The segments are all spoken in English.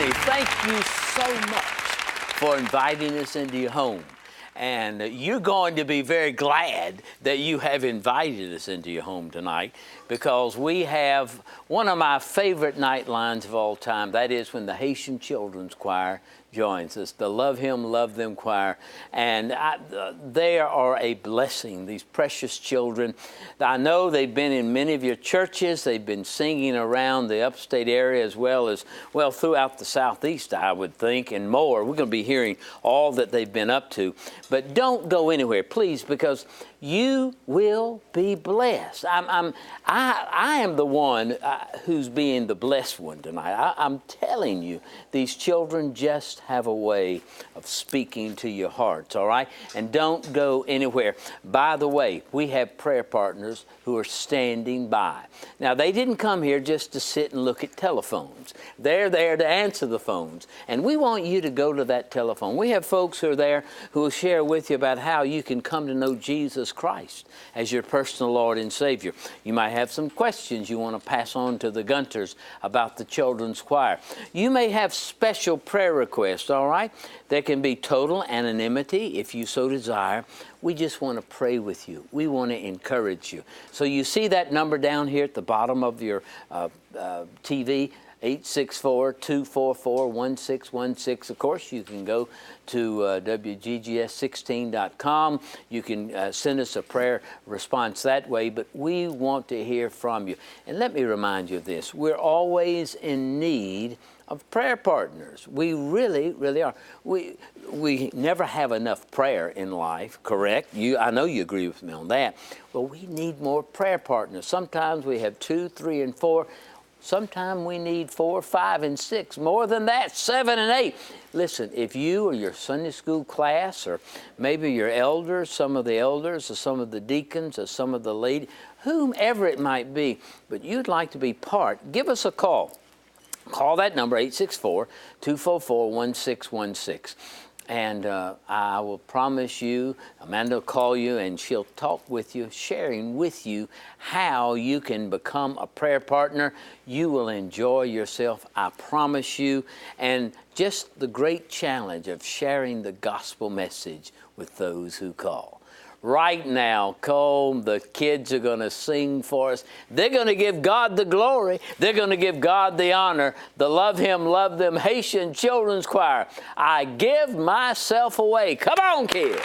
Benny, thank you so much for inviting us into your home. And you're going to be very glad that you have invited us into your home tonight, because we have one of my favorite night lines of all time. That is when the Haitian Children's Choir joins us, the Love Him, Love Them choir. And they are a blessing, these precious children. I know they've been in many of your churches. They've been singing around the upstate area as well as, well, throughout the Southeast, I would think, and more. We're going to be hearing all that they've been up to. But don't go anywhere, please, because you will be blessed. I am the one who's being the blessed one tonight. I'm telling you, these children just have a way of speaking to your hearts, all right? And don't go anywhere. By the way, we have prayer partners who are standing by. Now, they didn't come here just to sit and look at telephones. They're there to answer the phones. And we want you to go to that telephone. We have folks who are there who will share with you about how you can come to know Jesus Christ as your personal Lord and Savior. You might have some questions you want to pass on to the Gunters about the children's choir. You may have special prayer requests, all right? There can be total anonymity if you so desire. We just want to pray with you. We want to encourage you. So you see that number down here at the bottom of your TV, 864-244-1616. Of course, you can go to WGGS16.com. You can send us a prayer response that way, but we want to hear from you. And let me remind you of this. We're always in need of prayer partners. We really, really are. We never have enough prayer in life, correct? I know you agree with me on that. Well, we need more prayer partners. Sometimes we have 2, 3, and 4. Sometimes we need 4, 5, and 6. More than that, 7 and 8. Listen, if you or your Sunday school class, or maybe your elders, some of the elders, or some of the deacons, or some of the ladies, whomever it might be, but you'd like to be part, give us a call. Call that number, 864-244-1616. And I will promise you, Amanda will call you and she'll talk with you, sharing with you how you can become a prayer partner. You will enjoy yourself, I promise you. And just the great challenge of sharing the gospel message with those who call. Right now, Cole, the kids are going to sing for us. They're going to give God the glory. They're going to give God the honor. The Love Him, Love Them Haitian Children's Choir. I give myself away. Come on, kids. Away.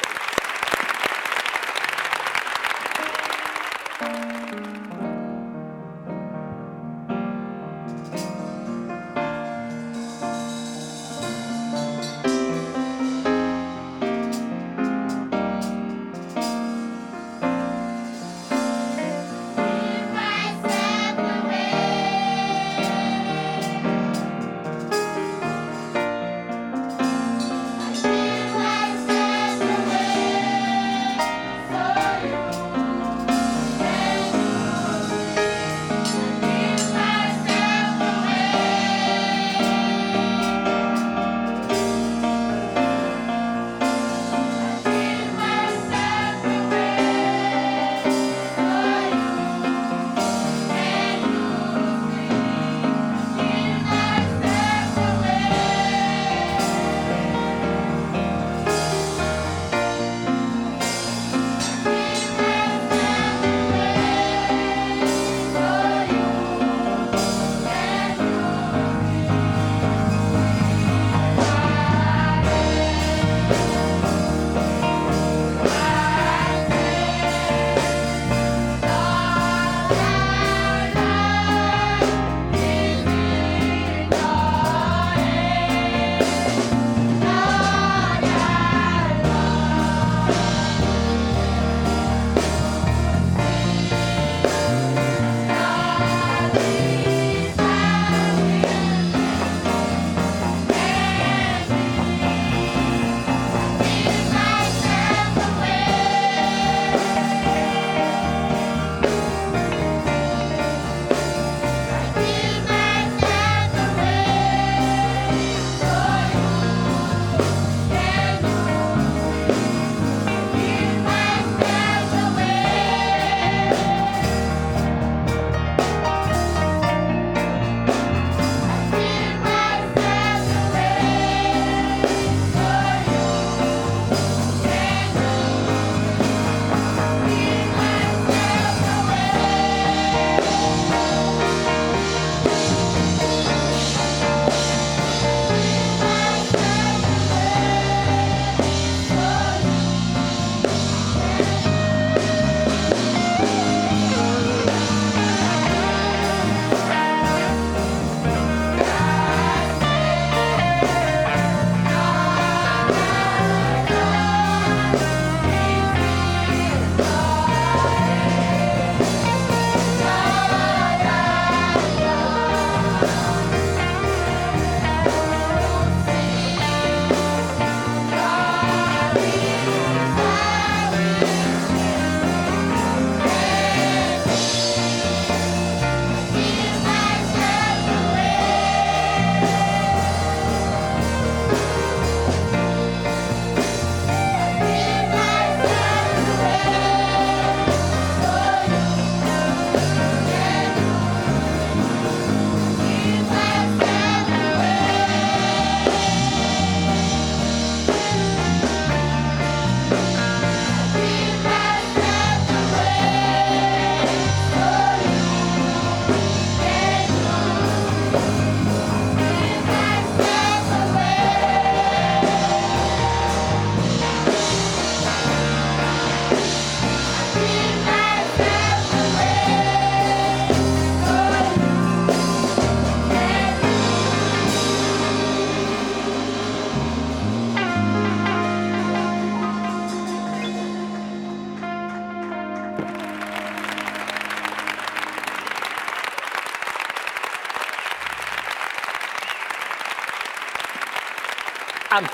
I'm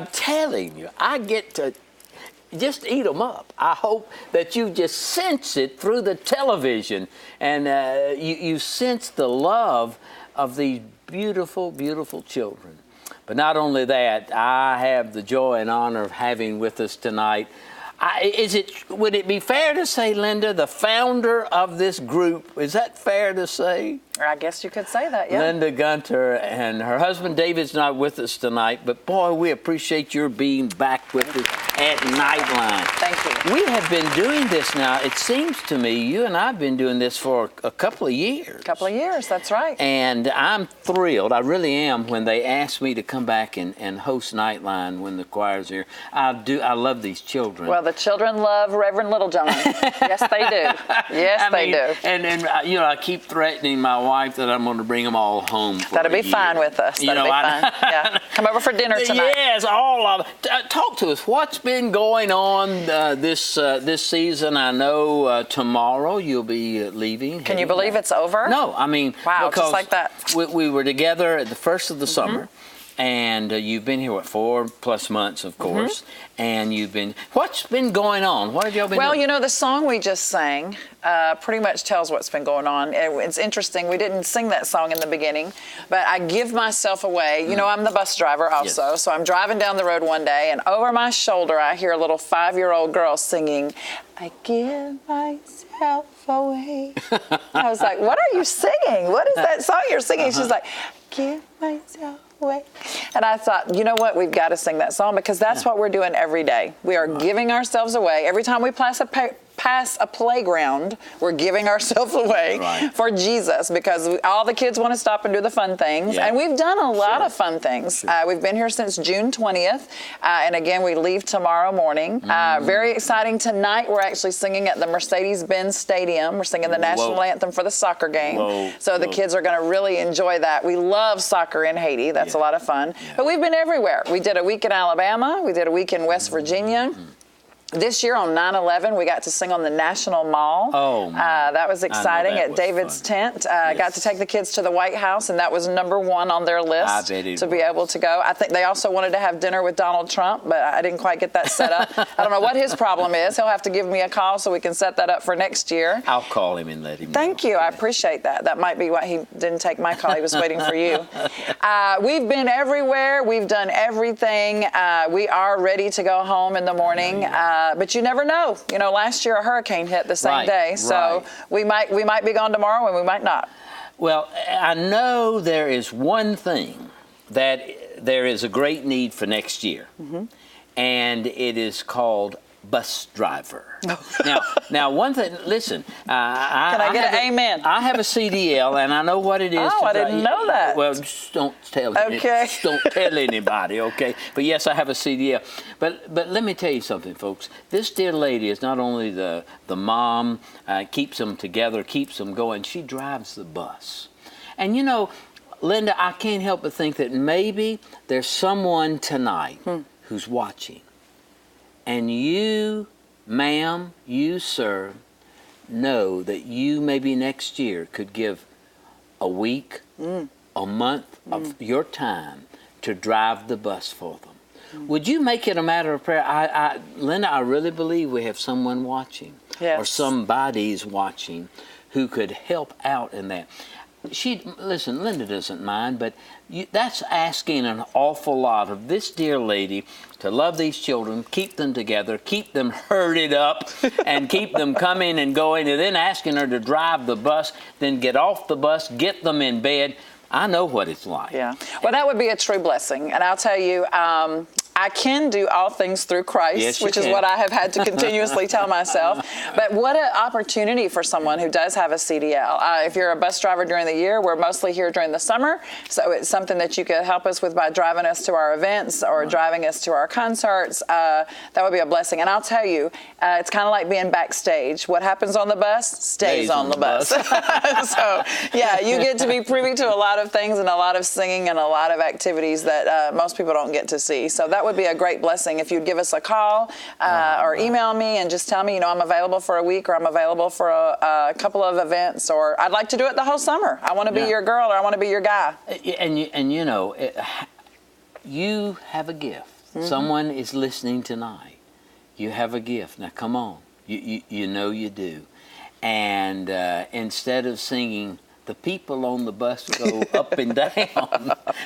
telling you, I get to just eat them up. I hope that you just sense it through the television, and you sense the love of these beautiful, beautiful children. But not only that, I have the joy and honor of having with us tonight. Would it be fair to say, Linda, the founder of this group? Is that fair to say? I guess you could say that, yeah. Linda Gunter, and her husband David's not with us tonight, but boy, we appreciate your being back with us at Nite Line. Thank you. We have been doing this now, it seems to me, you and I have been doing this for a couple of years. A couple of years, that's right. And I'm thrilled, I really am, when they asked me to come back and host Nite Line when the choir's here. I love these children. Well, the children love Reverend Littlejohn. Yes, they do. Yes, they do. And you know, I keep threatening my wife that I'm going to bring them all home for That'll be fine with us. That'll be fine. Yeah. Come over for dinner tonight. Yes, all of it. Talk to us. What's been going on this season? I know tomorrow you'll be leaving. Can you believe it's over? No, I mean, wow, because just like that. We were together at the first of the summer. And you've been here, 4+ months, of course. And what's been going on? What have y'all been doing? Well, you know, the song we just sang pretty much tells what's been going on. It's interesting. We didn't sing that song in the beginning, but I give myself away. You know, I'm the bus driver also. Yes. So I'm driving down the road one day, and over my shoulder, I hear a little 5-year-old girl singing, "I give myself away." I was like, what are you singing? What is that song you're singing? She's like, "Give myself away." And I thought, you know what, we've got to sing that song, because that's what we're doing every day. We are giving ourselves away. Every time we pass a playground, we're giving ourselves away for Jesus, because all the kids want to stop and do the fun things. And we've done a lot of fun things. We've been here since June 20th. And again, we leave tomorrow morning. Very exciting. Tonight, we're actually singing at the Mercedes-Benz Stadium. We're singing the national anthem for the soccer game. So the kids are going to really enjoy that. We love soccer in Haiti. That's a lot of fun. But we've been everywhere. We did a week in Alabama. We did a week in West Virginia. This year on 9/11, we got to sing on the National Mall. Oh, that was exciting at David's tent. Got to take the kids to the White House, and that was #1 on their list to be able to go. I think they also wanted to have dinner with Donald Trump, but I didn't quite get that set up. I don't know what his problem is. He'll have to give me a call so we can set that up for next year. I'll call him and let him know. Thank you. I appreciate that. That might be why he didn't take my call. He was waiting for you. We've been everywhere. We've done everything. We are ready to go home in the morning. But you never know. You know, last year a hurricane hit the same day, so we might be gone tomorrow and we might not. Well, I know there is one thing that there is a great need for next year, and it is called bus driver. Now, one thing. Listen, can I get an amen? I have a CDL, and I know what it is. Oh, I didn't know that. Well, just don't tell. Okay. Just don't tell anybody. Okay. But yes, I have a CDL. But let me tell you something, folks. This dear lady is not only the mom, keeps them together, keeps them going. She drives the bus, and you know, Linda, I can't help but think that maybe there's someone tonight who's watching. And you, ma'am, you, sir, know that you maybe next year could give a week, a month of your time to drive the bus for them. Would you make it a matter of prayer? Linda, I really believe we have someone watching, or somebody's watching, who could help out in that. Listen, Linda doesn't mind, but that's asking an awful lot of this dear lady to love these children, keep them together, keep them herded up, and keep them coming and going, and then asking her to drive the bus, then get off the bus, get them in bed. I know what it's like. Yeah. Well, that would be a true blessing. And I'll tell you, I can do all things through Christ, which is what I have had to continuously tell myself. But what an opportunity for someone who does have a CDL. If you're a bus driver during the year, we're mostly here during the summer. So it's something that you could help us with by driving us to our events or driving us to our concerts. That would be a blessing. And I'll tell you, it's kind of like being backstage. What happens on the bus stays on the bus. So, yeah, you get to be privy to a lot of things and a lot of singing and a lot of activities that most people don't get to see. So that would be a great blessing if you'd give us a call or email me and just tell me, you know, I'm available for a week or I'm available for a couple of events, or I'd like to do it the whole summer. I want to be your girl or I want to be your guy. And you know, you have a gift. Someone is listening tonight. You have a gift. Now, come on. You know you do. And instead of singing, the people on the bus go up and down,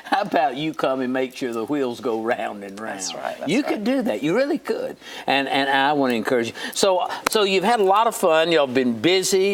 how about you come and make sure the wheels go round and round? That's right. You could do that. You really could. And I want to encourage you. So you've had a lot of fun. Y'all been busy,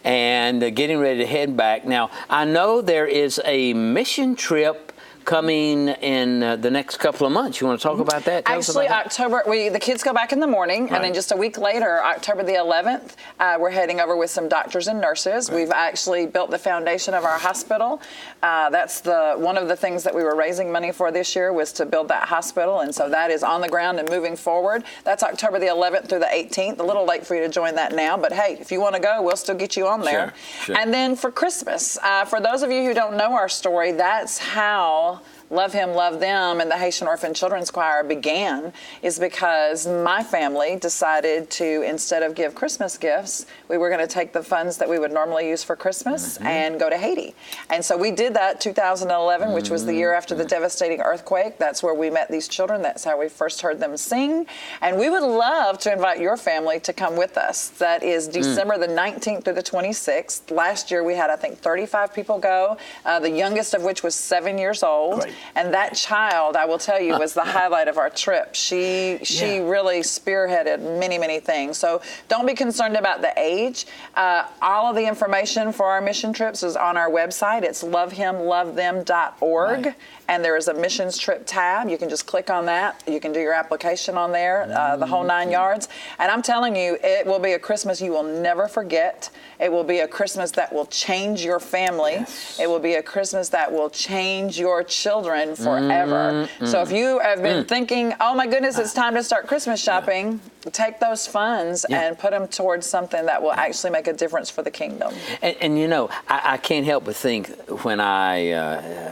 and getting ready to head back. Now, I know there is a mission trip coming in the next couple of months. You want to talk about that? Actually, October, the kids go back in the morning, and then just a week later, October the 11th, we're heading over with some doctors and nurses. We've actually built the foundation of our hospital. That's one of the things that we were raising money for this year, was to build that hospital, and so that is on the ground and moving forward. That's October the 11th through the 18th. A little late for you to join that now, but hey, if you want to go, we'll still get you on there. Sure. And then for Christmas, for those of you who don't know our story, that's how Love Him, Love Them and the Haitian Orphan Children's Choir began, is because my family decided to, instead of give Christmas gifts, we were going to take the funds that we would normally use for Christmas and go to Haiti. And so we did that 2011, which was the year after the devastating earthquake. That's where we met these children. That's how we first heard them sing. And we would love to invite your family to come with us. That is December the 19th through the 26th. Last year we had, I think, 35 people go, the youngest of which was 7 years old. Great. And that child, I will tell you, was the highlight of our trip. She really spearheaded many, many things. So don't be concerned about the age. All of the information for our mission trips is on our website. It's lovehimlovethem.org. Right. And there is a missions trip tab. You can just click on that. You can do your application on there, the whole 9 yards. And I'm telling you, it will be a Christmas you will never forget. It will be a Christmas that will change your family. Yes. It will be a Christmas that will change your children forever. So if you have been thinking, oh my goodness, it's time to start Christmas shopping, take those funds and put them towards something that will actually make a difference for the kingdom. And you know, I can't help but think when I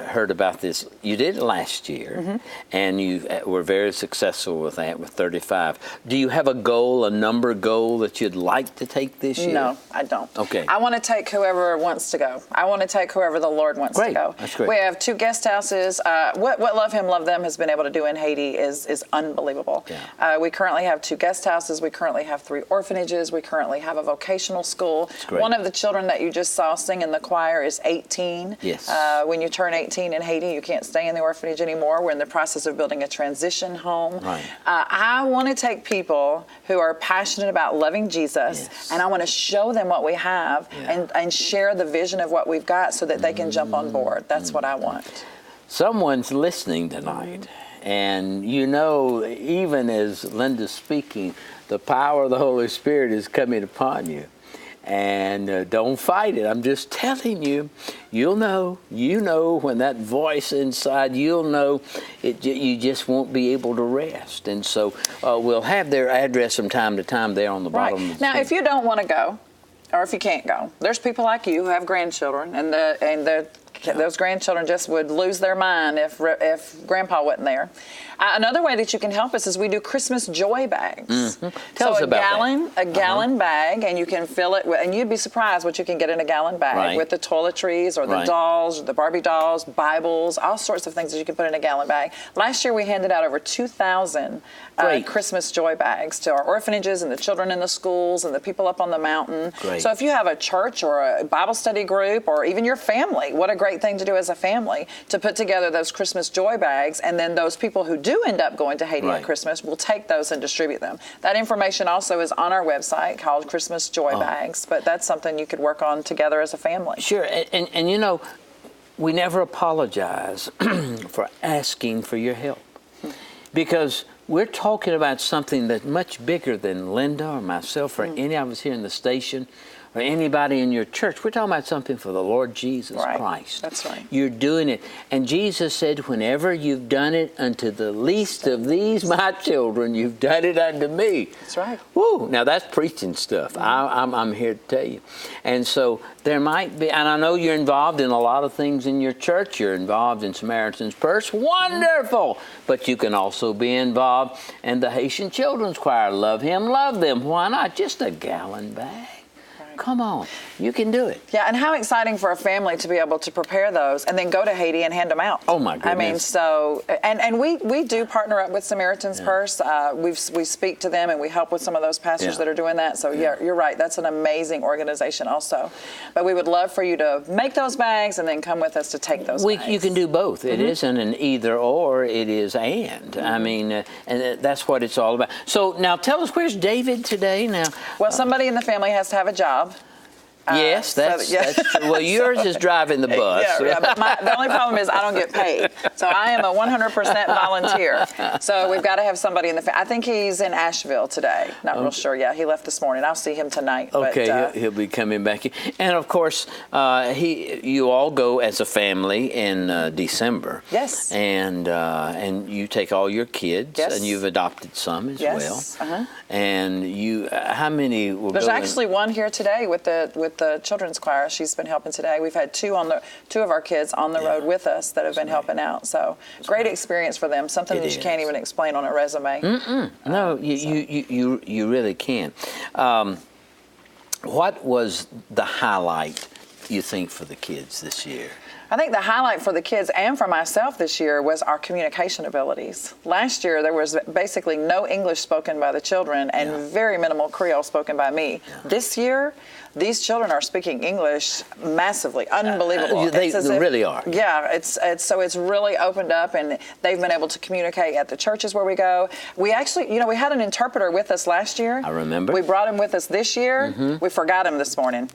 heard about this, you did it last year, and you were very successful with that, with 35. Do you have a goal, a number goal that you'd like to take this year? No, I don't. Okay. I want to take whoever wants to go. I want to take whoever the Lord wants to go. That's great. We have 2 guest houses. What Love Him, Love Them has been able to do in Haiti is unbelievable. Yeah. We currently have 2 guest houses. We currently have 3 orphanages. We currently have a vocational school. That's great. One of the children that you just saw sing in the choir is 18. Yes. When you turn 18 in Haiti, you can't stay in the orphanage anymore. We're in the process of building a transition home. Right. I want to take people who are passionate about loving Jesus, and I want to show them what we have and share the vision of what we've got so that they can jump on board. That's what I want. Someone's listening tonight, and you know, even as Linda's speaking, the power of the Holy Spirit is coming upon you. And don't fight it. I'm just telling you, you'll know, when that voice inside, you'll know you just won't be able to rest. And so we'll have their address from time to time there on the bottom. Right. Of the Now, screen. if you don't want to go, or if you can't go, there's people like you who have grandchildren, and those grandchildren just would lose their mind if Grandpa wasn't there. Another way that you can help us is we do Christmas joy bags. Tell us about that. A gallon bag, and you can fill it with, and you'd be surprised what you can get in a gallon bag with the toiletries or the dolls, or the Barbie dolls, Bibles, all sorts of things that you can put in a gallon bag. Last year we handed out over 2,000 Christmas joy bags to our orphanages and the children in the schools and the people up on the mountain. Great. So if you have a church or a Bible study group or even your family, what a great thing to do as a family to put together those Christmas joy bags, and then those people who do end up going to Haiti at Christmas will take those and distribute them. That information also is on our website called Christmas Joy Bags, but that's something you could work on together as a family. Sure, and you know, we never apologize for asking for your help, because we're talking about something that's much bigger than Linda or myself or any of us here in the station or anybody in your church. We're talking about something for the Lord Jesus Christ. That's right. You're doing it. And Jesus said, whenever you've done it unto the least of these my children, you've done it unto me. That's right. Woo! Now that's preaching stuff. I'm here to tell you. And so there might be, and I know you're involved in a lot of things in your church. You're involved in Samaritan's Purse. Wonderful! But you can also be involved in the Haitian Children's Choir. Love Him, Love Them. Why not? Just a gallon bag. Come on, you can do it. Yeah, and how exciting for a family to be able to prepare those and then go to Haiti and hand them out. Oh my goodness. I mean, so, and we do partner up with Samaritan's Purse. We speak to them and we help with some of those pastors that are doing that. So yeah, you're right. That's an amazing organization also. But we would love for you to make those bags and then come with us to take those bags. You can do both. It isn't an either or, it is and. I mean, and that's what it's all about. So now tell us, where's David today now? Well, somebody in the family has to have a job. Yes, that's true. Well, yours is driving the bus. Yeah, but the only problem is I don't get paid. So I am a 100% volunteer. So we've got to have somebody in the family. I think he's in Asheville today. Not real sure. Yeah, he left this morning. I'll see him tonight. Okay, but, he'll be coming back. And of course, you all go as a family in December. Yes. And you take all your kids, and you've adopted some as well. Uh-huh. And how many will There's go actually one here today with the children's choir. She's been helping today. We've had two of our kids on the road with us that have been helping out. So great experience for them. Something that you can't even explain on a resume. No, you really can. What was the highlight, you think, for the kids this year? I think the highlight for the kids and for myself this year was our communication abilities. Last year, there was basically no English spoken by the children and very minimal Creole spoken by me. This year, these children are speaking English massively, unbelievable. They really are. Yeah, it's really opened up, and they've been able to communicate at the churches where we go. We actually, we had an interpreter with us last year. I remember. We brought him with us this year. We forgot him this morning.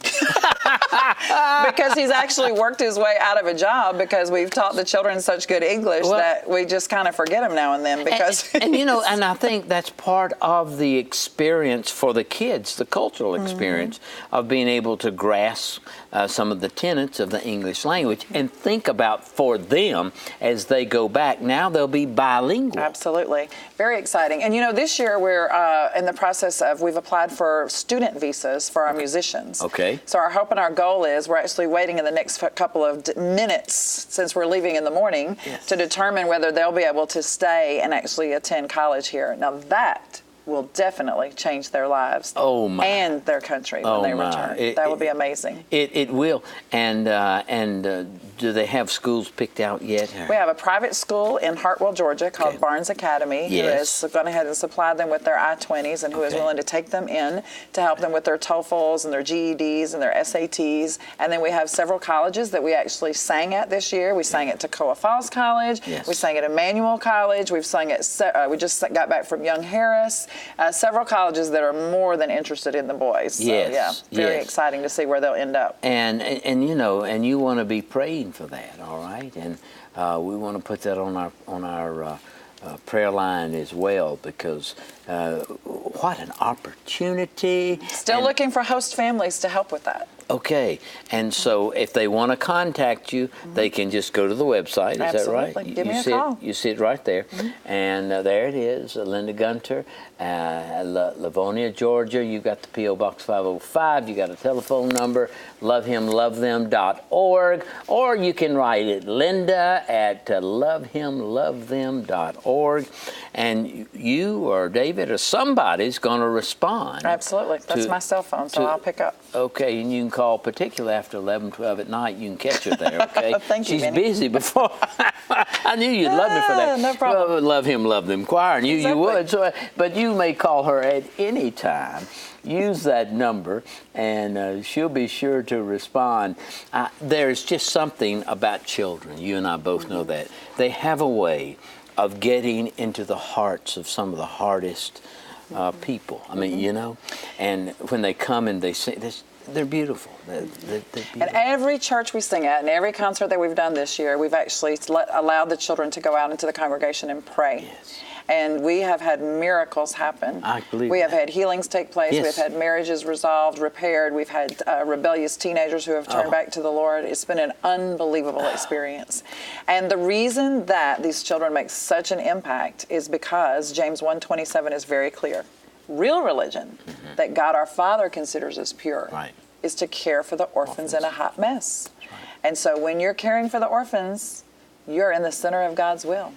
Because he's actually worked his way out of a job because we've taught the children such good English that we just kind of forget him now and then because and I think that's part of the experience for the kids, the cultural experience of being able to grasp some of the tenets of the English language and think about for them as they go back. Now they'll be bilingual. Absolutely. Very exciting. And this year we're in the process of, we've applied for student visas for our musicians. Okay. So our hope and our goal is we're actually waiting in the next couple of minutes since we're leaving in the morning to determine whether they'll be able to stay and actually attend college here. Now that will definitely change their lives and their country when they return. That will be amazing. It will. And do they have schools picked out yet? We have a private school in Hartwell, Georgia called Barnes Academy who has gone ahead and supplied them with their I-20s and who is willing to take them in to help them with their TOEFLs and their GEDs and their SATs. And then we have several colleges that we actually sang at this year. We sang at Toccoa Falls College. We sang at Emmanuel College. We've sung at, we just got back from Young Harris. Several colleges that are more than interested in the boys. So, very exciting to see where they'll end up. And you want to be praying for that, all right? And we want to put that on our prayer line as well, because what an opportunity. Still looking for host families to help with that. Okay, and so if they want to contact you, they can just go to the website. Is that right? Give me a call. You see it right there, and there it is, Linda Gunter, Livonia, Georgia. You got the P.O. Box 505. You got a telephone number, lovehimlovethem.org, or you can write it, Linda at lovehimlovethem.org, and you or David or somebody's going to respond. Absolutely. That's my cell phone, so I'll pick up. Okay, and you can call particularly after 11, 12 at night. You can catch her there, okay? Thank you, She's Benny. busy before. I knew you'd love me for that. No problem. Well, Love Him, Love Them Choir, and you would. So, but you may call her at any time. Use that number, and she'll be sure to respond. There's just something about children. You and I both know that. They have a way of getting into the hearts of some of the hardest people. I mean, and when they come and they sing, they're beautiful. They're beautiful. At every church we sing at and every concert that we've done this year, we've actually allowed the children to go out into the congregation and pray. Yes. And we have had miracles happen. I believe we have had healings take place. Yes. We've had marriages resolved, repaired. We've had rebellious teenagers who have turned back to the Lord. It's been an unbelievable experience. And the reason that these children make such an impact is because James 1:27 is very clear. Real religion that God our Father considers as pure is to care for the orphans in a hot mess. Right. And so when you're caring for the orphans, you're in the center of God's will.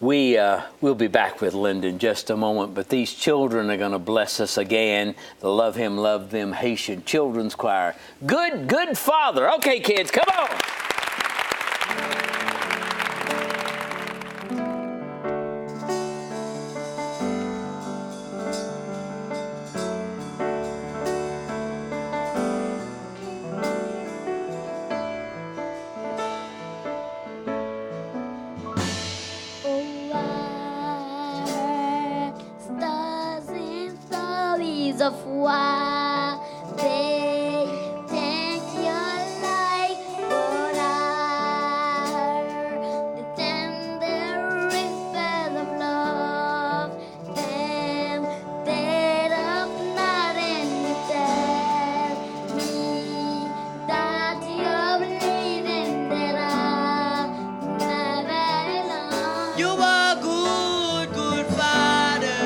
We'll be back with Linda in just a moment, but these children are going to bless us again. The Love Him, Love Them Haitian Children's Choir. Good Father. Okay, kids, come on. Of why they take your life, but the tender respect of love, them dead of night, and you tell me that you're bleeding, that I'm never alone. You are good Father.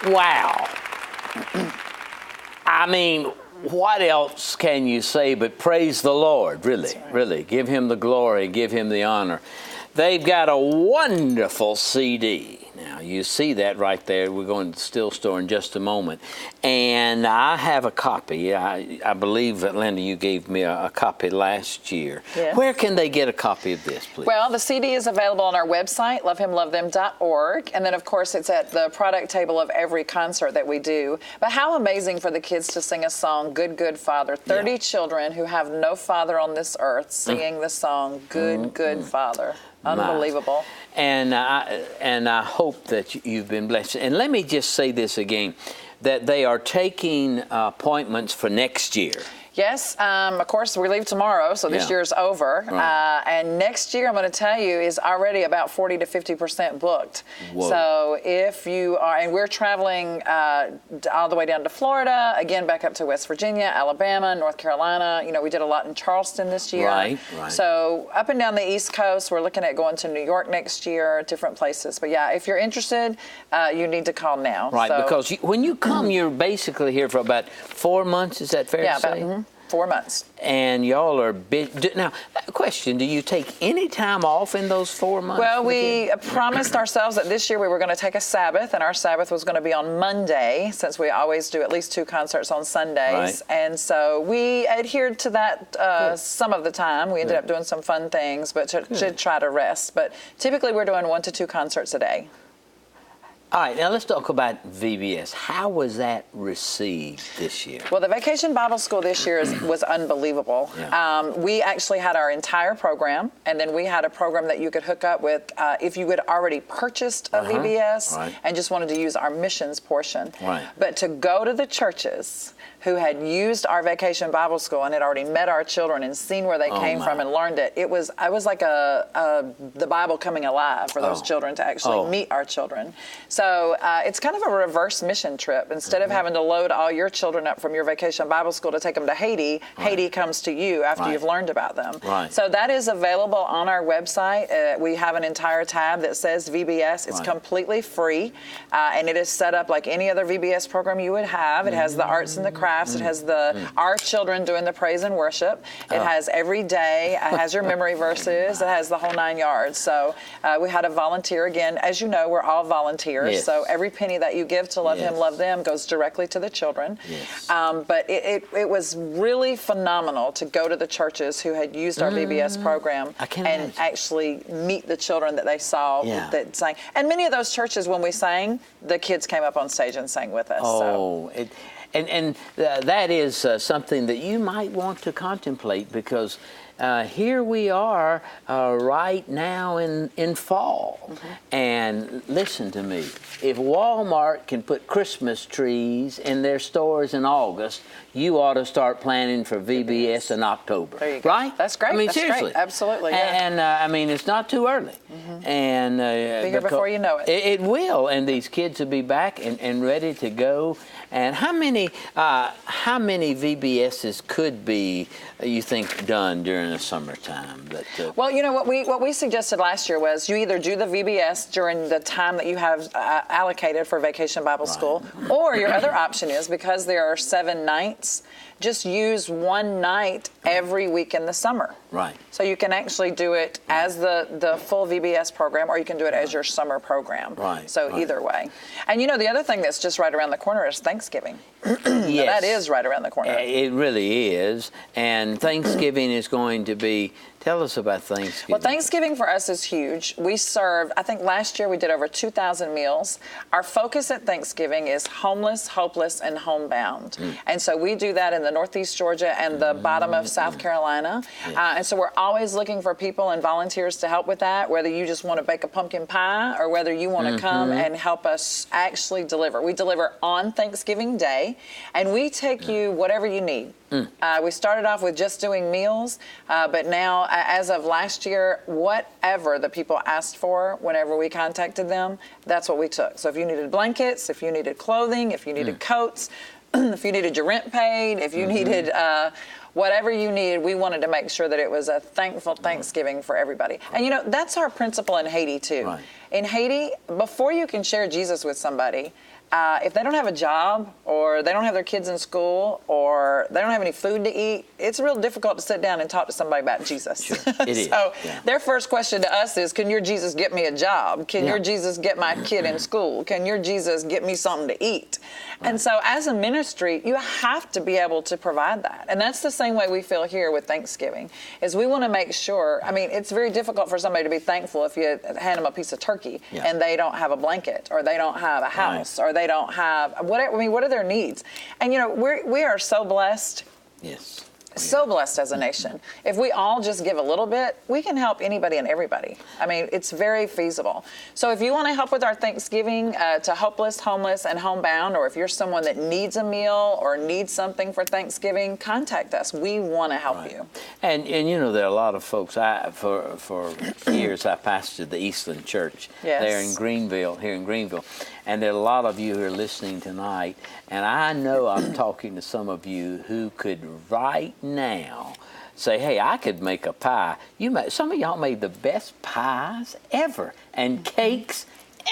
Wow. I mean, what else can you say but praise the Lord, really, right. Really. Give Him the glory, give Him the honor. They've got a wonderful CD. Now, you see that right there. We're going to the still store in just a moment. And I have a copy. I believe that, Linda, you gave me a copy last year. Yes. Where can they get a copy of this, please? Well, the CD is available on our website, lovehimlovethem.org. And then, of course, it's at the product table of every concert that we do. But how amazing for the kids to sing a song, Good, Good Father. 30 children who have no father on this earth singing the song, Good, Good Father. Unbelievable. And I hope that you've been blessed. And let me just say this again, that they are taking appointments for next year. Yes, of course, we leave tomorrow, so this year's over. Right. And next year, I'm going to tell you, is already about 40 to 50% booked. Whoa. So if you are, and we're traveling all the way down to Florida, again, back up to West Virginia, Alabama, North Carolina. You know, we did a lot in Charleston this year. Right. So up and down the East Coast, we're looking at going to New York next year, different places. But yeah, if you're interested, you need to call now. Right, so, because when you come, you're basically here for about 4 months. Is that fair to say? About 4 months. And y'all are big. Now, question, do you take any time off in those 4 months? Well, we promised ourselves that this year we were going to take a Sabbath, and our Sabbath was going to be on Monday, since we always do at least 2 concerts on Sundays. Right. And so we adhered to that some of the time. We ended up doing some fun things, but should try to rest. But typically we're doing 1 to 2 concerts a day. All right, now let's talk about VBS. How was that received this year? Well, the Vacation Bible School this year was unbelievable. Yeah. We actually had our entire program, and then we had a program that you could hook up with if you had already purchased a VBS and just wanted to use our missions portion. Right. But to go to the churches who had used our Vacation Bible School and had already met our children and seen where they came from and learned it, I was like the Bible coming alive for those children to actually meet our children. So it's kind of a reverse mission trip. Instead of having to load all your children up from your Vacation Bible School to take them to Haiti, Haiti comes to you after you've learned about them. Right. So that is available on our website. We have an entire tab that says VBS. It's completely free, and it is set up like any other VBS program you would have. It has the arts and the crafts. It has our children doing the praise and worship. It has every day. It has your memory verses. It has the whole 9 yards. So we had a volunteer again. As you know, we're all volunteers. Yes. So every penny that you give to Love Him, Love Them goes directly to the children. Yes. But it was really phenomenal to go to the churches who had used our VBS program and actually meet the children that they saw that sang. And many of those churches, when we sang, the kids came up on stage and sang with us. And that is something that you might want to contemplate, because here we are right now in fall. And listen to me, if Walmart can put Christmas trees in their stores in August, you ought to start planning for VBS in October. There you go. Right? That's great. I mean, That's seriously. great. Absolutely. Yeah. And I mean, it's not too early. And Be here before you know it. It will, and these kids will be back and ready to go. And how many VBSs could be, you think, done during the summertime? Well, you know, what we suggested last year was you either do the VBS during the time that you have allocated for Vacation Bible School, or your other option is, because there are 7 nights, just use 1 night every week in the summer. Right. So you can actually do it as the full VBS program, or you can do it as your summer program. Right. So either way. And you know, the other thing that's just right around the corner is Thanksgiving. Yes. That is right around the corner. It really is. And Thanksgiving is going to be, tell us about Thanksgiving. Well, Thanksgiving for us is huge. We served, I think last year we did over 2,000 meals. Our focus at Thanksgiving is homeless, hopeless, and homebound. And so we do that in the Northeast Georgia and the bottom of South Carolina. And so we're always looking for people and volunteers to help with that, whether you just want to bake a pumpkin pie or whether you want to come and help us actually deliver. We deliver on Thanksgiving Day, and we take you whatever you need. We started off with just doing meals, but now, as of last year, whatever the people asked for whenever we contacted them, that's what we took. So if you needed blankets, if you needed clothing, if you needed coats, if you needed your rent paid, if you needed whatever you needed, we wanted to make sure that it was a thankful Thanksgiving for everybody. And you know, that's our principle in Haiti too. In Haiti, before you can share Jesus with somebody, if they don't have a job, or they don't have their kids in school, or they don't have any food to eat, it's real difficult to sit down and talk to somebody about Jesus. Sure. It is. So their first question to us is, can your Jesus get me a job? Can your Jesus get my kid in school? Can your Jesus get me something to eat? And so as a ministry, you have to be able to provide that. And that's the same way we feel here with Thanksgiving, is we want to make sure, I mean, it's very difficult for somebody to be thankful if you hand them a piece of turkey and they don't have a blanket, or they don't have a house, or they don't have whatever. I mean, what are their needs? And you know, we are so blessed. Yes. So blessed as a nation. If we all just give a little bit, we can help anybody and everybody. I mean, it's very feasible. So if you want to help with our Thanksgiving to hopeless, homeless, and homebound, or if you're someone that needs a meal or needs something for Thanksgiving, contact us. We want to help you. And you know, there are a lot of folks. For years I pastored the Eastland Church there in Greenville, and there are a lot of you who are listening tonight. And I know I'm talking to some of you who could right now say, hey, I could make a pie. Some of y'all made the best pies ever, and cakes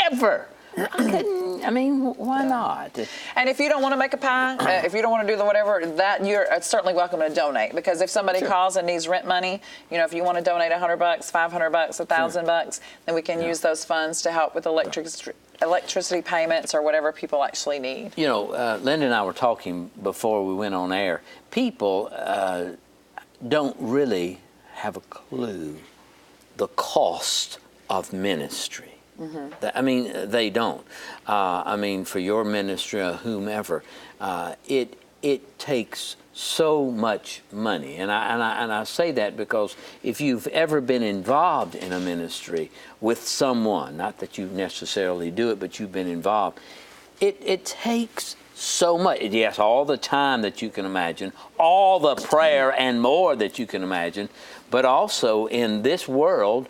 ever. I mean, why not? And if you don't want to make a pie, if you don't want to do the whatever, that you're certainly welcome to donate. Because if somebody calls and needs rent money, you know, if you want to donate $100, $500, $1,000, then we can use those funds to help with electricity payments or whatever people actually need. You know, Linda and I were talking before we went on air. People don't really have a clue the cost of ministry. I mean, they don't. I mean, for your ministry or whomever, it takes so much money, and I say that because if you've ever been involved in a ministry with someone, not that you necessarily do it, but you've been involved, it takes so much. Yes, all the time that you can imagine, all the prayer and more that you can imagine, but also in this world,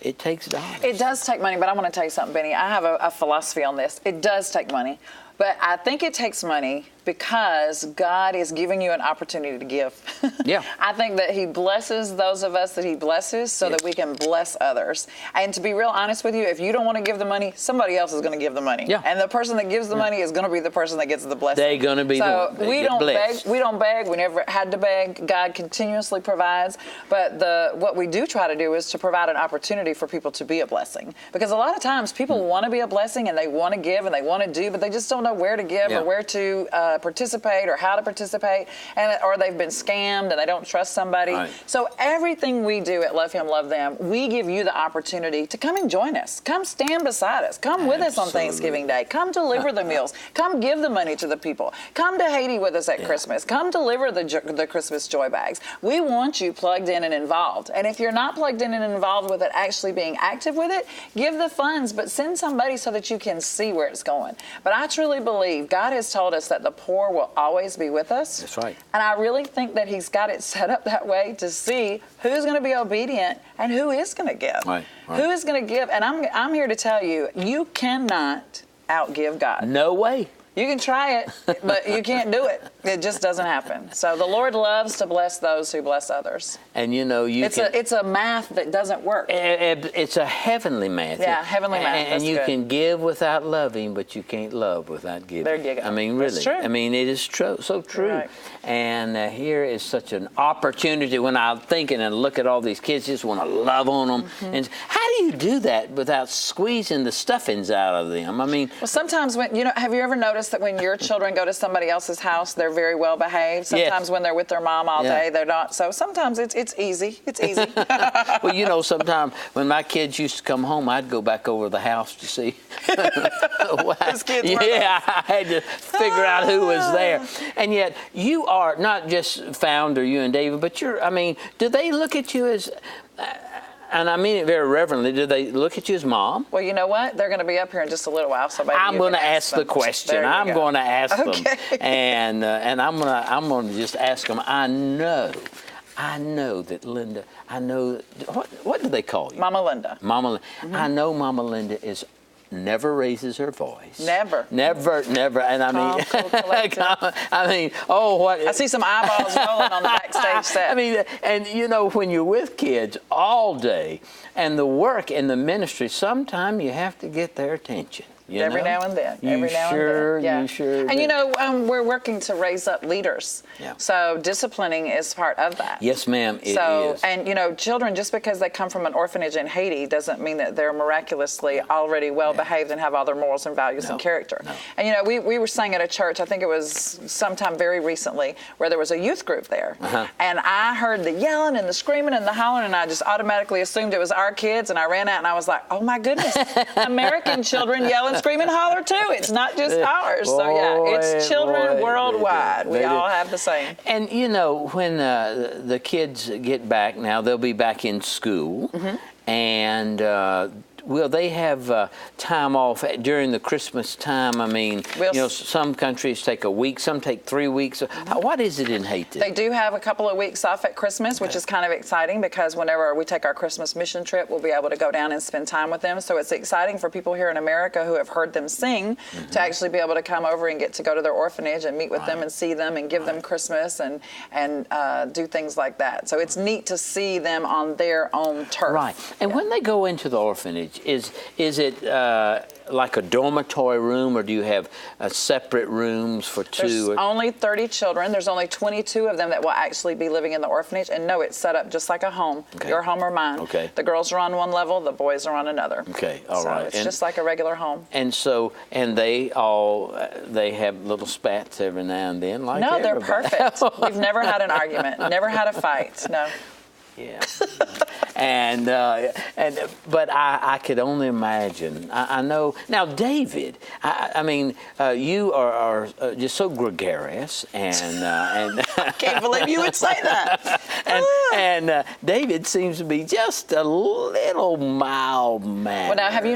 it takes dollars. It does take money, but I want to tell you something, Benny. I have a philosophy on this. It does take money, but I think it takes money because God is giving you an opportunity to give. Yeah. I think that He blesses those of us that He blesses so that we can bless others. And to be real honest with you, if you don't want to give the money, somebody else is going to give the money. Yeah. And the person that gives the money is going to be the person that gets the blessing. They're going to be we don't beg. We don't beg. We never had to beg. God continuously provides. But what we do try to do is to provide an opportunity for people to be a blessing. Because a lot of times people want to be a blessing and they want to give and they want to do, but they just don't know where to give or where to participate or how to participate, or they've been scammed and they don't trust somebody. Right. So everything we do at Love Him, Love Them, we give you the opportunity to come and join us. Come stand beside us. Come with us on Thanksgiving Day. Come deliver the meals. Come give the money to the people. Come to Haiti with us at Christmas. Come deliver the Christmas joy bags. We want you plugged in and involved. And if you're not plugged in and involved with it, actually being active with it, give the funds, but send somebody so that you can see where it's going. But I truly believe God has told us that the poor will always be with us. That's right. And I really think that He's got it set up that way to see who's going to be obedient and who is going to give. Right. Who is going to give? And I'm here to tell you, you cannot outgive God. No way. You can try it, but you can't do it. It just doesn't happen. So the Lord loves to bless those who bless others. And you know, it's a math that doesn't work. It's a heavenly math. Yeah, heavenly math. And you can give without loving, but you can't love without giving. There you go. I mean, really. That's true. I mean, it is true, so true. Right. And here is such an opportunity when I'm thinking and look at all these kids, just want to love on them. And how do you do that without squeezing the stuffings out of them? I mean, well, sometimes when have you ever noticed that when your children go to somebody else's house, they're very well behaved? Sometimes when they're with their mom all day, they're not. So sometimes it's easy. It's easy. Well, you know, sometimes when my kids used to come home, I'd go back over the house to see. His kids were I had to figure out who was there. And yet, you are not just founder, you and David, but do they look at you as, and I mean it very reverently, do they look at you as mom? Well, you know what? They're going to be up here in just a little while, so maybe I'm going to ask the question. I'm going to ask them, and I'm going to just ask them. I know that Linda. I know what do they call you? Mama Linda. Mama Linda. I know Mama Linda never raises her voice. Never. And I mean, what? I see some eyeballs rolling on the backstage set. I mean, and you know, when you're with kids all day and the work in the ministry, sometimes you have to get their attention. Every now and then. You Every now sure? and then. You sure? And we're working to raise up leaders. Yeah. So disciplining is part of that. Yes, ma'am. It is. And children, just because they come from an orphanage in Haiti doesn't mean that they're miraculously already well behaved and have all their morals and values and character. No. And we were sang at a church, I think it was sometime very recently, where there was a youth group there. And I heard the yelling and the screaming and the hollering, and I just automatically assumed it was our kids, and I ran out and I was like, oh my goodness, American children yell and scream and holler too. It's not just ours. So yeah, it's children worldwide. We all have the same. And when the kids get back now, they'll be back in school, and will they have time off during the Christmas time? I mean, some countries take a week, some take 3 weeks. What is it in Haiti? They do have a couple of weeks off at Christmas, which is kind of exciting because whenever we take our Christmas mission trip, we'll be able to go down and spend time with them. So it's exciting for people here in America who have heard them sing to actually be able to come over and get to go to their orphanage and meet with them and see them and give them Christmas and do things like that. So it's neat to see them on their own turf. Right. And when they go into the orphanage, is it like a dormitory room, or do you have separate rooms for two? There's only 30 children. There's only 22 of them that will actually be living in the orphanage. And no, it's set up just like a home. Okay. Your home or mine. Okay. The girls are on one level, the boys are on another. Okay, all right. It's just like a regular home. And so, they have little spats every now and then, like No, they're everybody. perfect. We've never had an argument, never had a fight. No. Yeah. But I could only imagine. I know now, David. I mean, you are just so gregarious, and I can't believe you would say that. and David seems to be just a little mild man. Well, now have you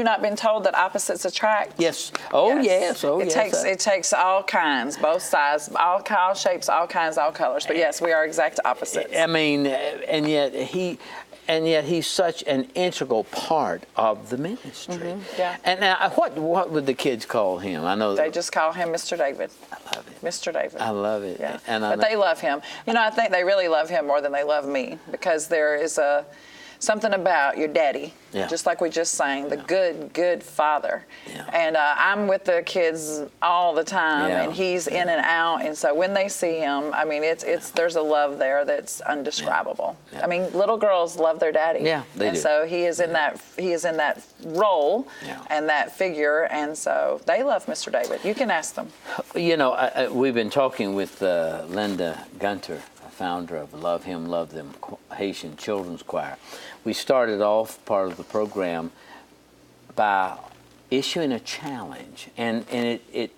not been told that opposites attract? Yes. Oh yes. Oh yes. It takes all kinds, both sides, all shapes, all kinds, all colors. But yes, we are exact opposites. I mean, and yet he's such an integral part of the ministry. Yeah. And now, what would the kids call him? I know they just call him Mr. David. I love it. Mr. David. I love it. Yeah. But they love him. I think they really love him more than they love me, because there is something about your daddy, just like we just sang, the good father. Yeah. And I'm with the kids all the time, and he's in and out. And so when they see him, I mean, there's a love there that's undescribable. Yeah. Yeah. I mean, little girls love their daddy. Yeah, they do. So he is in that role and that figure, and so they love Mr. David. You can ask them. We've been talking with Linda Gunter, founder of Love Him, Love Them Haitian Children's Choir. We started off part of the program by issuing a challenge, and it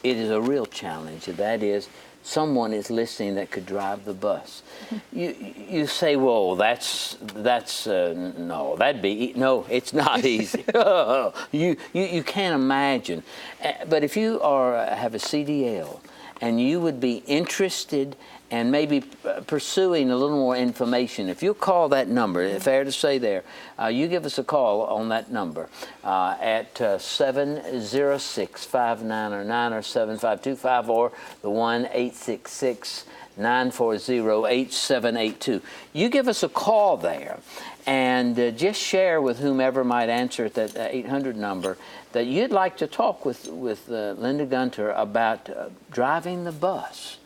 is a real challenge. And that is, someone is listening that could drive the bus. You say, well, that's no, it's not easy. You can't imagine. But if you have a CDL and you would be interested and maybe pursuing a little more information, if you'll call that number, fair to say there, you give us a call on that number at 706-5909 or 7525 or the 1-866-940-8782. You give us a call there and just share with whomever might answer at that 800 number that you'd like to talk with Linda Gunter about driving the bus.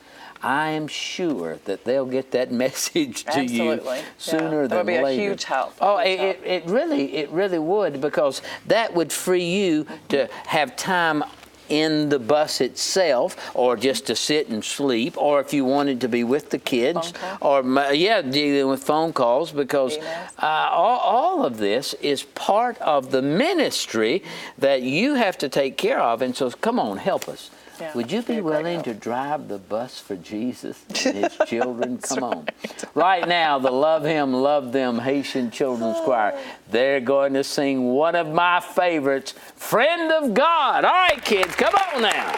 I am sure that they'll get that message to you sooner than later. That'll be a huge help. Oh, it really would, because that would free you to have time in the bus itself, or just to sit and sleep, or if you wanted to be with the kids, or dealing with phone calls, because all of this is part of the ministry that you have to take care of. And so, come on, help us. Yeah, would you be willing to drive the bus for Jesus and his children? Come on. Right now, the Love Him, Love Them Haitian Children's Choir, they're going to sing one of my favorites, Friend of God. All right, kids, come on now.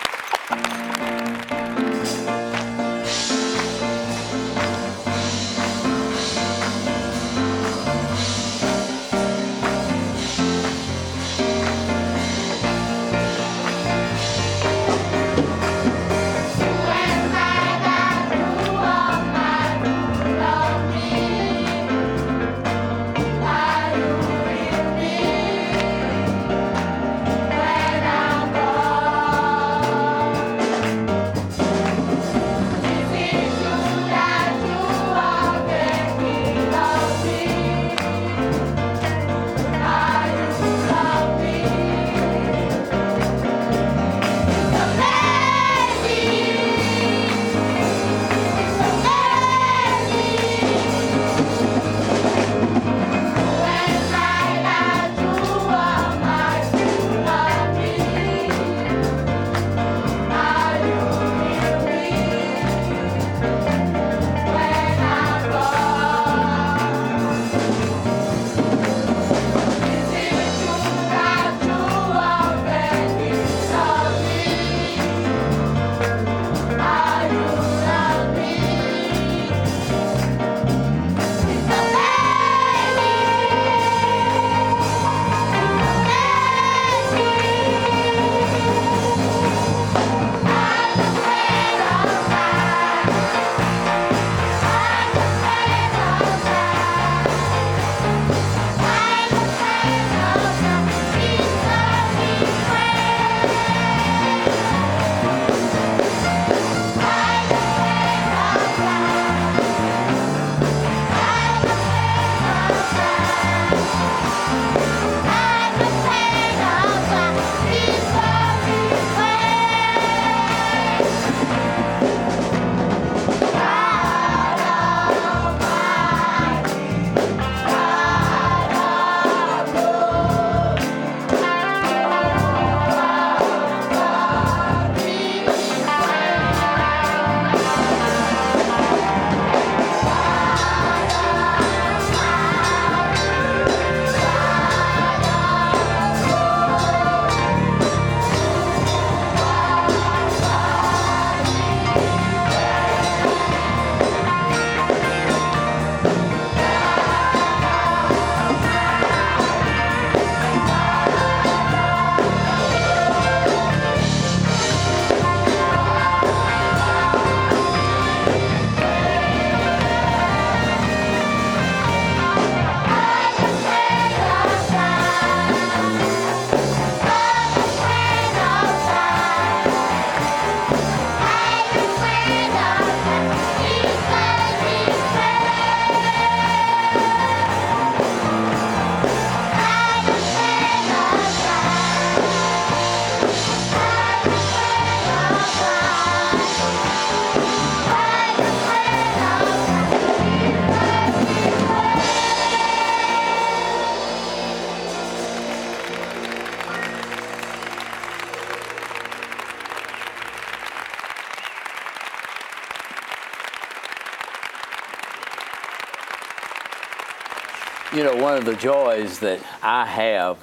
You know, one of the joys that I have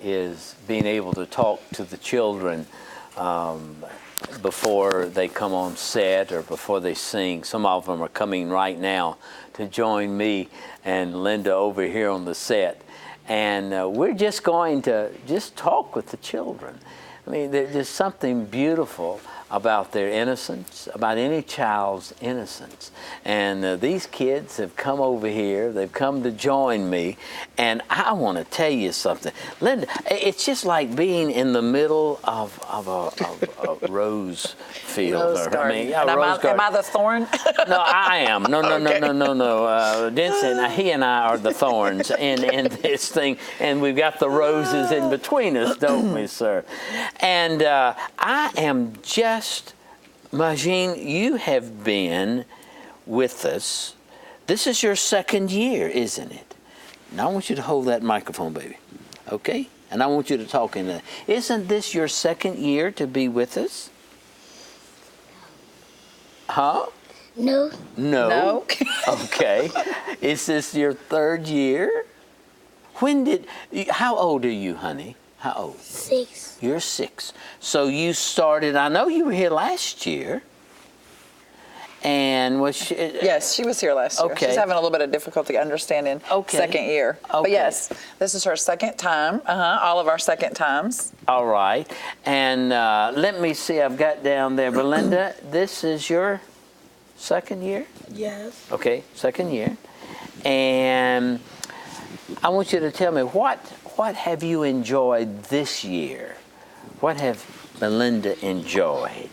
is being able to talk to the children before they come on set or before they sing. Some of them are coming right now to join me and Linda over here on the set. And we're just going to just talk with the children. I mean, there's something beautiful about their innocence, about any child's innocence. And these kids have come over here, they've come to join me, and I want to tell you something. Linda, it's just like being in the middle of a rose field. Rose garden. Am I the thorn? No, I am. No. Denson, he and I are the thorns in this thing, and we've got the roses in between us, don't we, sir? And I am just, Majin, you have been with us. This is your second year, isn't it? Now I want you to hold that microphone, baby. Okay? And I want you to talk into that. Isn't this your second year to be with us? Huh? No. No. Okay. Is this your third year? How old are you, honey? How old? 6. You're 6. So you started, I know you were here last year. And was she? Yes, she was here last year. Okay. She's having a little bit of difficulty understanding second year. Okay. But yes, this is her second time. All of our second times. All right. And let me see, I've got down there, Belinda, this is your second year? Yes. Okay, second year. And I want you to tell me, what have you enjoyed this year? What have Belinda enjoyed?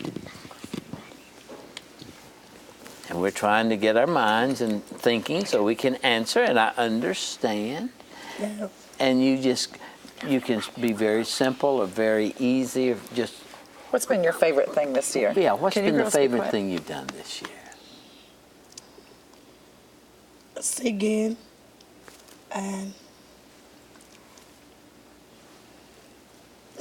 And we're trying to get our minds and thinking so we can answer, and I understand. Yeah. And you can be very simple or very easy or just... What's been your favorite thing this year? Yeah, what's Can you been the girls be favorite quiet? thing you've done this year? Singing and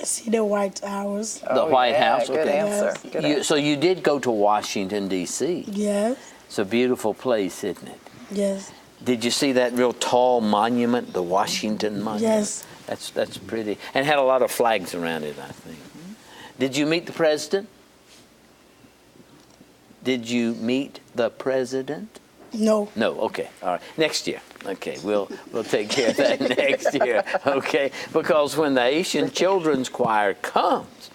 see the White House. The White House, Good okay. answer. Good answer. So you did go to Washington, D.C. Yes. It's a beautiful place, isn't it? Yes. Did you see that real tall monument, the Washington Monument? Yes. That's pretty. And had a lot of flags around it, I think. Did you meet the president? Did you meet the president? No. No, okay, all right. Next year, okay, we'll take care of that next year, okay? Because when the Haitian Children's Choir comes,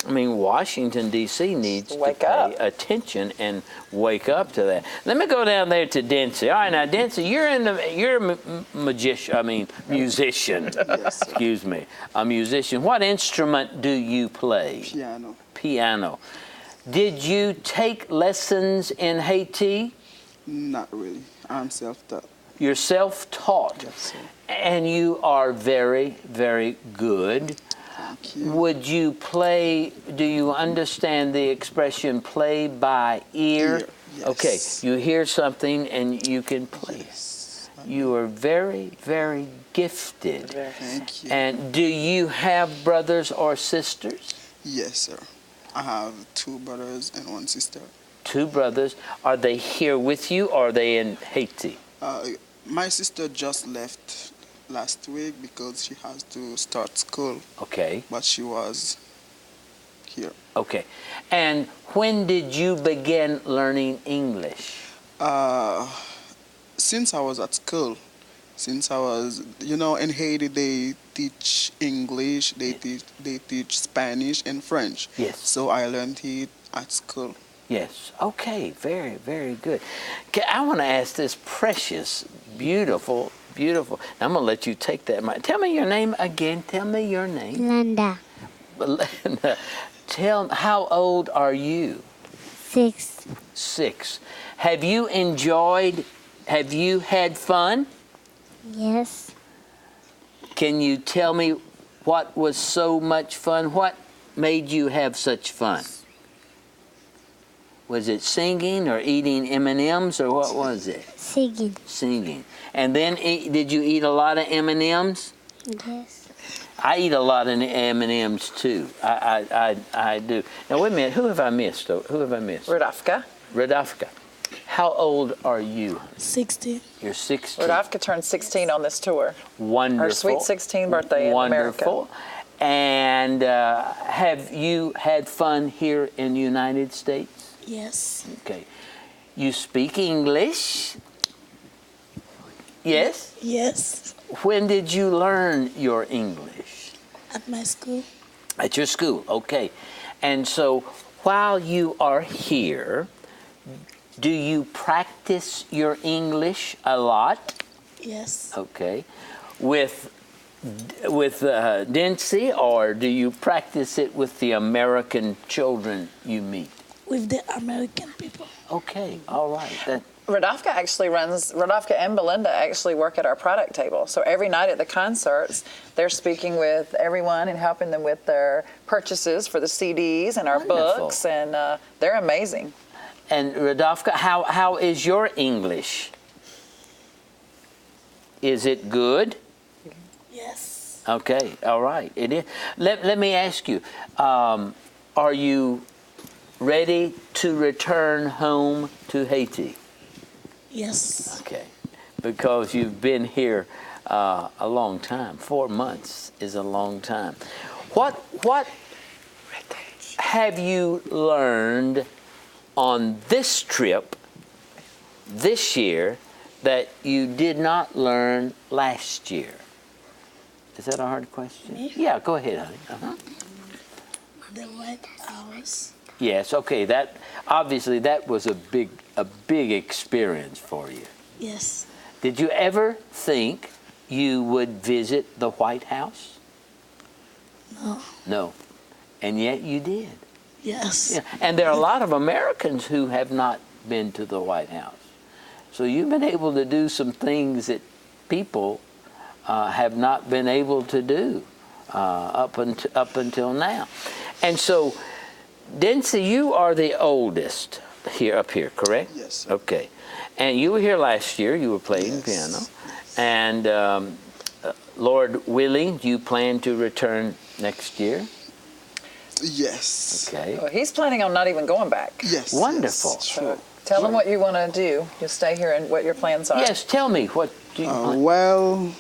I mean, Washington, D.C. needs to pay attention and wake up to that. Let me go down there to Dency. All right, now, Dency, you're a musician. Yes. Excuse me, a musician. What instrument do you play? Piano. Piano. Did you take lessons in Haiti? Not really. I'm self-taught. You're self-taught. Yes, sir. And you are very, very good. Thank you. Would you play, do you understand the expression play by ear? Ear, yes. Okay, you hear something and you can play. Yes. You are very, very gifted. Thank you. And do you have brothers or sisters? Yes, sir. I have 2 brothers and 1 sister. 2 brothers. Are they here with you or are they in Haiti? My sister just left last week because she has to start school. Okay. But she was here. Okay. And when did you begin learning English? Since I was at school. Since I was, in Haiti they teach English, they teach Spanish and French. Yes. So I learned it at school. Yes. Okay. Very, very good. I want to ask this precious, beautiful. Now, I'm going to let you take that mic. Tell me your name again. Tell me your name. Linda. Belinda, how old are you? 6. 6. Have you had fun? Yes. Can you tell me what was so much fun? What made you have such fun? Was it singing or eating M&Ms or what was it? Singing. Singing. And then did you eat a lot of M&Ms? Yes. I eat a lot of M&Ms too. I do. Now wait a minute. Who have I missed? Radofka. Radofka. How old are you? 16. You're 16. Rodolfka turned 16 on this tour. Wonderful. Her sweet 16 birthday in America. Wonderful. And have you had fun here in the United States? Yes. Okay. You speak English? Yes? Yes. When did you learn your English? At my school. At your school, okay. And so while you are here, do you practice your English a lot? Yes. Okay. With Dempsey, or do you practice it with the American children you meet? With the American people. Okay, all right. Rodolfka and Belinda actually work at our product table. So every night at the concerts, they're speaking with everyone and helping them with their purchases for the CDs and our Wonderful. books, and they're amazing. And Rodolfka, how is your English? Is it good? Yes. Okay, all right. It is. Let me ask you, are you ready to return home to Haiti? Yes. Okay, because you've been here a long time. 4 months is a long time. What have you learned on this trip this year that you did not learn last year? Is that a hard question? Me? Yeah, go ahead, honey. Uh-huh. The white hours. Yes, okay. That obviously that was a big experience for you. Yes. Did you ever think you would visit the White House? No. No. And yet you did. Yes. Yeah. And there are a lot of Americans who have not been to the White House. So you've been able to do some things that people have not been able to do up until now. And so, Dempsey, you are the oldest up here, correct? Yes, sir. Okay. And you were here last year. You were playing Yes. piano. And Lord willing, do you plan to return next year? Yes. Okay. Well, he's planning on not even going back. Yes. Wonderful. Yes, sure. Tell him what you want to do. You'll stay here and what your plans are. Yes, tell me, what do you want? Well,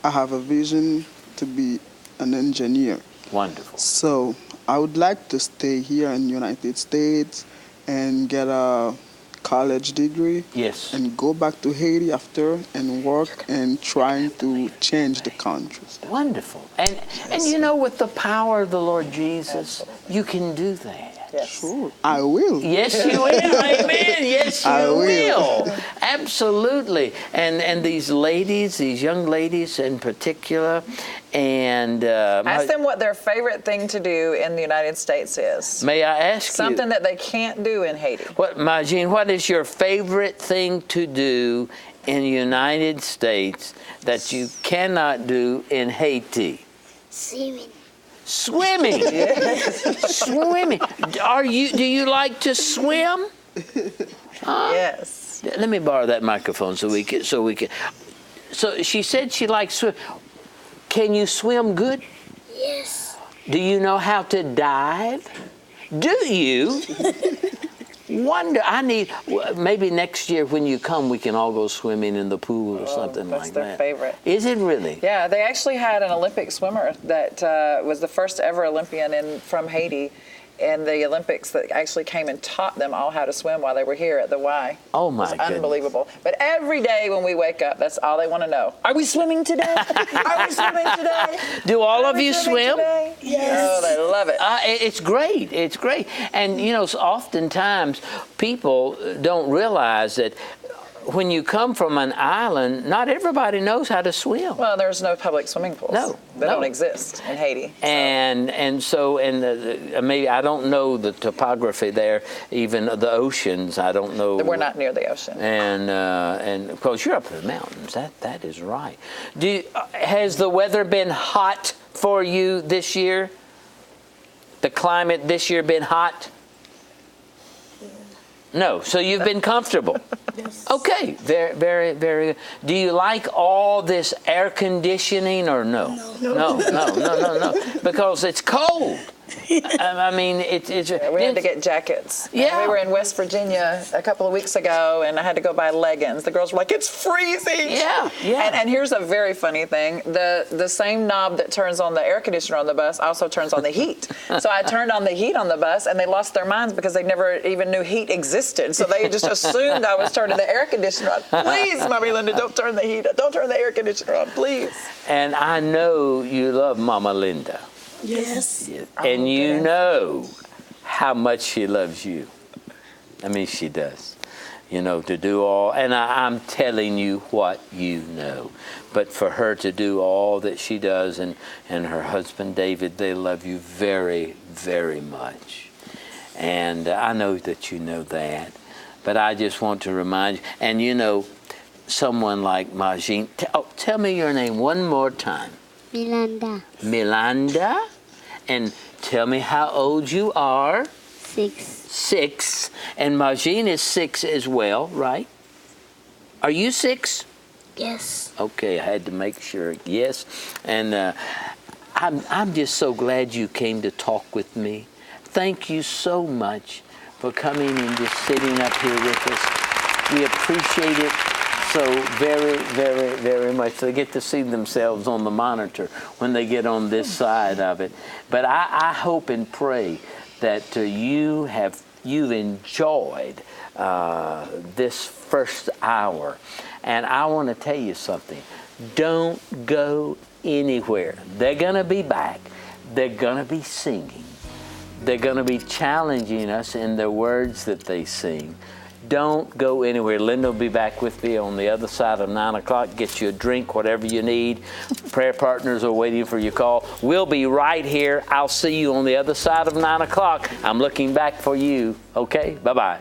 I have a vision to be an engineer. Wonderful. So I would like to stay here in the United States and get a college degree Yes. and go back to Haiti after and work and trying to change the country. Wonderful. And you know, with the power of the Lord Jesus, you can do that. Yes. Sure. I will. Yes, you will. Amen. Yes, you I will. will. Absolutely. And these ladies, these young ladies in particular, and Ask them what their favorite thing to do in the United States is. may I ask Something you, that they can't do in Haiti. Majine, what is your favorite thing to do in the United States that you cannot do in Haiti? Swimming. Swimming. Swimming. Do you like to swim? Yes. Let me borrow that microphone so we can. So she said she likes swim. Can you swim good? Yes. Do you know how to dive? Do you? Maybe next year when you come, we can all go swimming in the pool or something like that. That's their favorite. Is it really? Yeah, they actually had an Olympic swimmer that was the first ever Olympian from Haiti in the Olympics that actually came and taught them all how to swim while they were here at the Y. Oh my It's goodness. unbelievable. But every day when we wake up, that's all they want to know. Are we swimming today? Are we swimming today? Do all Are of we you swimming swim? today? Yes. Oh, they love it. It's great. It's great. And, you know, oftentimes people don't realize that when you come from an island, not everybody knows how to swim. Well, there's no public swimming pools. No, They no. don't exist in Haiti. And so maybe I don't know the topography there, even the oceans. I don't know. We're not near the ocean. And of course you're up in the mountains. That is right. Has the weather been hot for you this year? The climate this year been hot? No. So you've been comfortable. Yes. Okay. Very, very, very good. Do you like all this air conditioning or no? No. No. Because it's cold. I mean, it's We had to get jackets. Yeah. And we were in West Virginia a couple of weeks ago, and I had to go buy leggings. The girls were like, "It's freezing." Yeah, yeah. And here's a very funny thing: the same knob that turns on the air conditioner on the bus also turns on the heat. So I turned on the heat on the bus, and they lost their minds because they never even knew heat existed. So they just assumed I was turning the air conditioner on. Please, Mommy Linda, don't turn the heat. Don't turn the air conditioner on, please. And I know you love Mama Linda. Yes. And you know how much she loves you. I mean, she does. You know, to do all, and I'm telling you what you know. But for her to do all that she does, and her husband David, they love you very, very much. And I know that you know that. But I just want to remind you, and you know, someone like Majin, tell me your name one more time. Miranda. Milanda, and tell me how old you are. 6. 6, and Majin is 6 as well, right? Are you 6? Yes. Okay, I had to make sure. Yes, and I'm just so glad you came to talk with me. Thank you so much for coming and just sitting up here with us. We appreciate it so very, very, very much. They get to see themselves on the monitor when they get on this side of it. But I hope and pray that you've enjoyed this first hour. And I want to tell you something. Don't go anywhere. They're going to be back. They're going to be singing. They're going to be challenging us in the words that they sing. Don't go anywhere. Linda will be back with me on the other side of 9 o'clock. Get you a drink, whatever you need. Prayer partners are waiting for your call. We'll be right here. I'll see you on the other side of 9 o'clock. I'm looking back for you. Okay? Bye-bye.